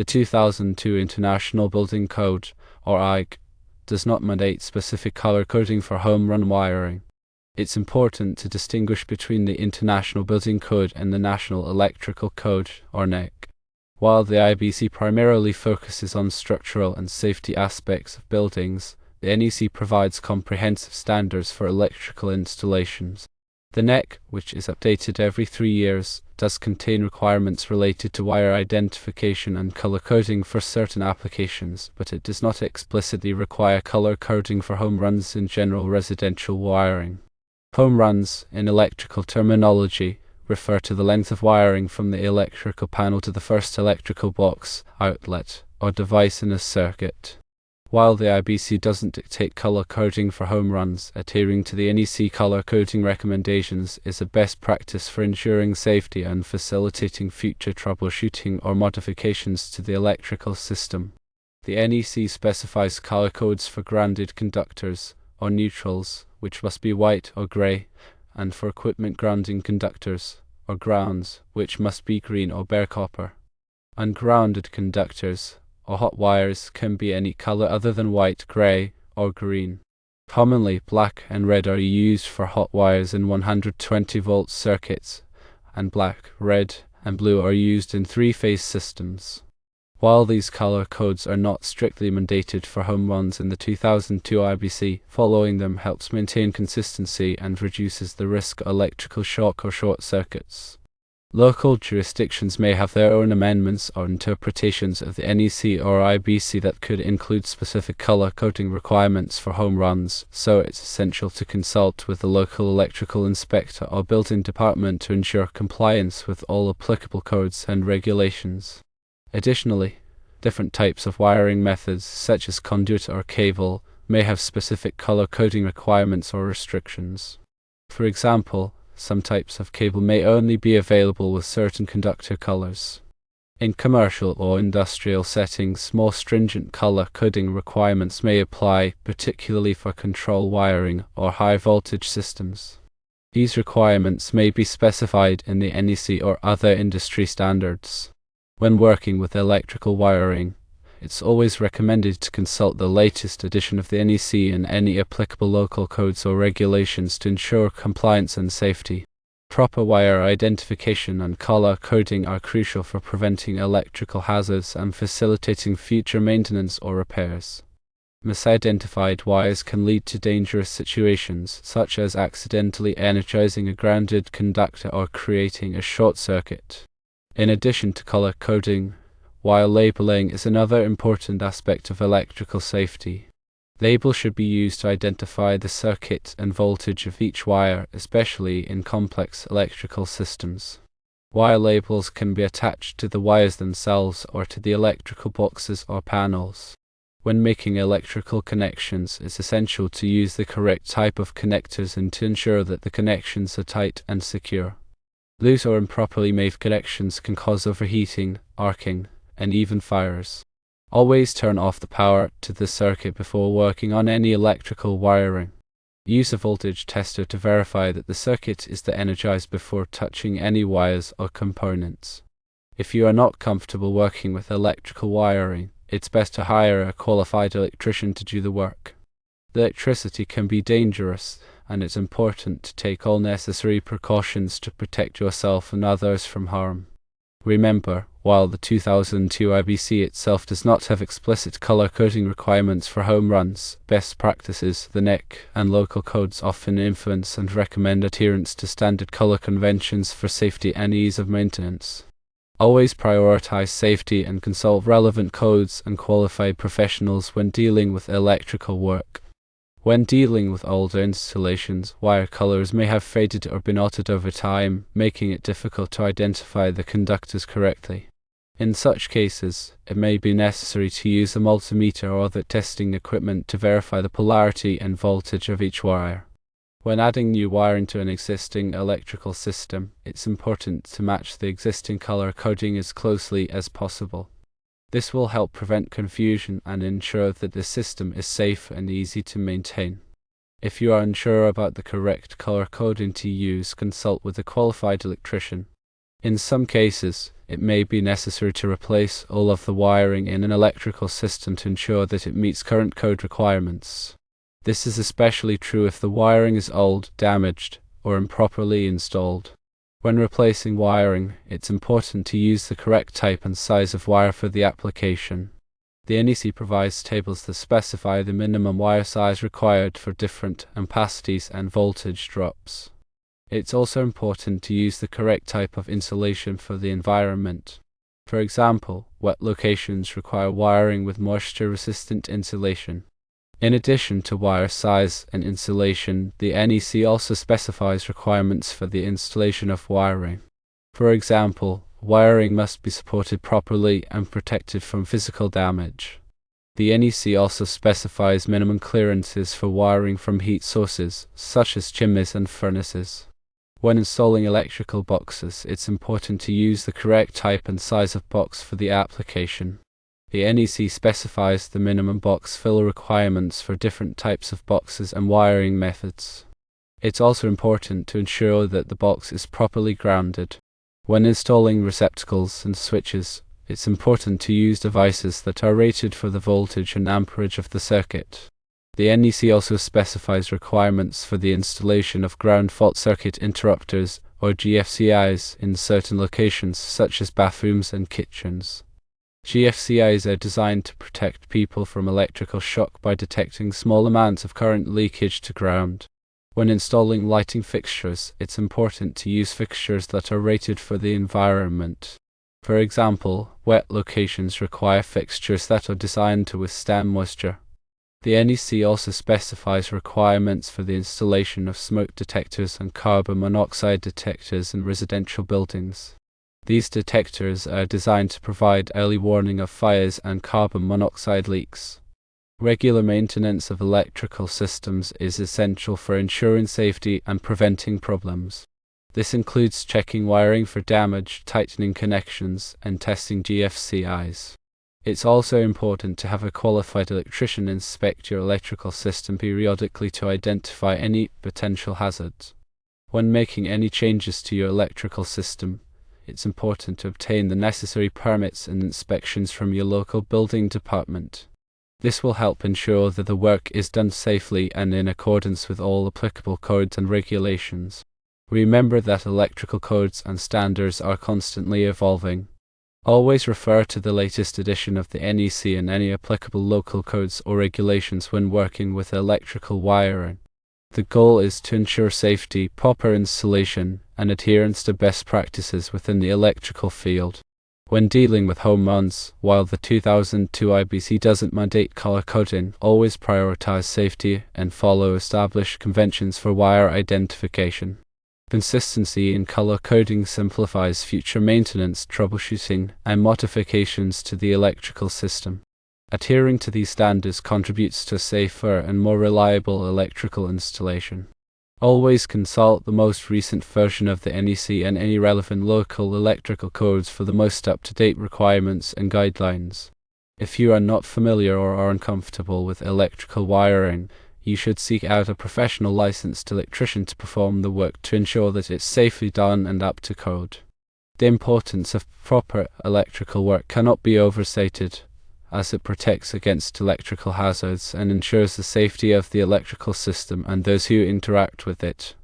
The 2002 International Building Code, or IG, does not mandate specific color coding for home run wiring. It's important to distinguish between the International Building Code and the National Electrical Code, or NEC. While the IBC primarily focuses on structural and safety aspects of buildings, the NEC provides comprehensive standards for electrical installations. The NEC, which is updated every 3 years, does contain requirements related to wire identification and color coding for certain applications, but it does not explicitly require color coding for home runs in general residential wiring. Home runs, in electrical terminology, refer to the length of wiring from the electrical panel to the first electrical box, outlet, or device in a circuit. While the IBC doesn't dictate color coding for home runs, adhering to the NEC color coding recommendations is a best practice for ensuring safety and facilitating future troubleshooting or modifications to the electrical system. The NEC specifies color codes for grounded conductors, or neutrals, which must be white or gray, and for equipment grounding conductors, or grounds, which must be green or bare copper. Ungrounded conductors, or hot wires, can be any color other than white, gray, or green. Commonly, black and red are used for hot wires in 120-volt circuits, and black, red, and blue are used in three-phase systems. While these color codes are not strictly mandated for home runs in the 2002 IBC, following them helps maintain consistency and reduces the risk of electrical shock or short circuits. Local jurisdictions may have their own amendments or interpretations of the NEC or IBC that could include specific color coding requirements for home runs, so it's essential to consult with the local electrical inspector or building department to ensure compliance with all applicable codes and regulations. Additionally, different types of wiring methods, such as conduit or cable, may have specific color coding requirements or restrictions. For example, some types of cable may only be available with certain conductor colors. In commercial or industrial settings, more stringent color coding requirements may apply, particularly for control wiring or high-voltage systems. These requirements may be specified in the NEC or other industry standards. When working with electrical wiring, it's always recommended to consult the latest edition of the NEC and any applicable local codes or regulations to ensure compliance and safety. Proper wire identification and color coding are crucial for preventing electrical hazards and facilitating future maintenance or repairs. Misidentified wires can lead to dangerous situations, such as accidentally energizing a grounded conductor or creating a short circuit. In addition to color coding, wire labeling is another important aspect of electrical safety. Labels should be used to identify the circuit and voltage of each wire, especially in complex electrical systems. Wire labels can be attached to the wires themselves or to the electrical boxes or panels. When making electrical connections, it's essential to use the correct type of connectors and to ensure that the connections are tight and secure. Loose or improperly made connections can cause overheating, arcing, and even fires. Always turn off the power to the circuit before working on any electrical wiring. Use a voltage tester to verify that the circuit is energized before touching any wires or components. If you are not comfortable working with electrical wiring, it's best to hire a qualified electrician to do the work. Electricity can be dangerous, and it's important to take all necessary precautions to protect yourself and others from harm. Remember, while the 2002 IBC itself does not have explicit color coding requirements for home runs, best practices, the NEC, and local codes often influence and recommend adherence to standard color conventions for safety and ease of maintenance. Always prioritize safety and consult relevant codes and qualified professionals when dealing with electrical work. When dealing with older installations, wire colors may have faded or been altered over time, making it difficult to identify the conductors correctly. In such cases, it may be necessary to use a multimeter or other testing equipment to verify the polarity and voltage of each wire. When adding new wiring to an existing electrical system, it's important to match the existing color coding as closely as possible. This will help prevent confusion and ensure that the system is safe and easy to maintain. If you are unsure about the correct color coding to use, consult with a qualified electrician. In some cases, it may be necessary to replace all of the wiring in an electrical system to ensure that it meets current code requirements. This is especially true if the wiring is old, damaged, or improperly installed. When replacing wiring, it's important to use the correct type and size of wire for the application. The NEC provides tables that specify the minimum wire size required for different ampacities and voltage drops. It's also important to use the correct type of insulation for the environment. For example, wet locations require wiring with moisture-resistant insulation. In addition to wire size and insulation, the NEC also specifies requirements for the installation of wiring. For example, wiring must be supported properly and protected from physical damage. The NEC also specifies minimum clearances for wiring from heat sources, such as chimneys and furnaces. When installing electrical boxes, it's important to use the correct type and size of box for the application. The NEC specifies the minimum box fill requirements for different types of boxes and wiring methods. It's also important to ensure that the box is properly grounded. When installing receptacles and switches, it's important to use devices that are rated for the voltage and amperage of the circuit. The NEC also specifies requirements for the installation of ground fault circuit interrupters, or GFCIs, in certain locations such as bathrooms and kitchens. GFCIs are designed to protect people from electrical shock by detecting small amounts of current leakage to ground. When installing lighting fixtures, it's important to use fixtures that are rated for the environment. For example, wet locations require fixtures that are designed to withstand moisture. The NEC also specifies requirements for the installation of smoke detectors and carbon monoxide detectors in residential buildings. These detectors are designed to provide early warning of fires and carbon monoxide leaks. Regular maintenance of electrical systems is essential for ensuring safety and preventing problems. This includes checking wiring for damage, tightening connections, and testing GFCIs. It's also important to have a qualified electrician inspect your electrical system periodically to identify any potential hazards. When making any changes to your electrical system, it's important to obtain the necessary permits and inspections from your local building department. This will help ensure that the work is done safely and in accordance with all applicable codes and regulations. Remember that electrical codes and standards are constantly evolving. Always refer to the latest edition of the NEC and any applicable local codes or regulations when working with electrical wiring. The goal is to ensure safety, proper installation, and adherence to best practices within the electrical field. When dealing with home runs, while the 2002 IBC doesn't mandate color coding, always prioritize safety and follow established conventions for wire identification. Consistency in color coding simplifies future maintenance, troubleshooting, and modifications to the electrical system. Adhering to these standards contributes to a safer and more reliable electrical installation. Always consult the most recent version of the NEC and any relevant local electrical codes for the most up-to-date requirements and guidelines. If you are not familiar or are uncomfortable with electrical wiring, you should seek out a professional licensed electrician to perform the work to ensure that it's safely done and up to code. The importance of proper electrical work cannot be overstated, as it protects against electrical hazards and ensures the safety of the electrical system and those who interact with it.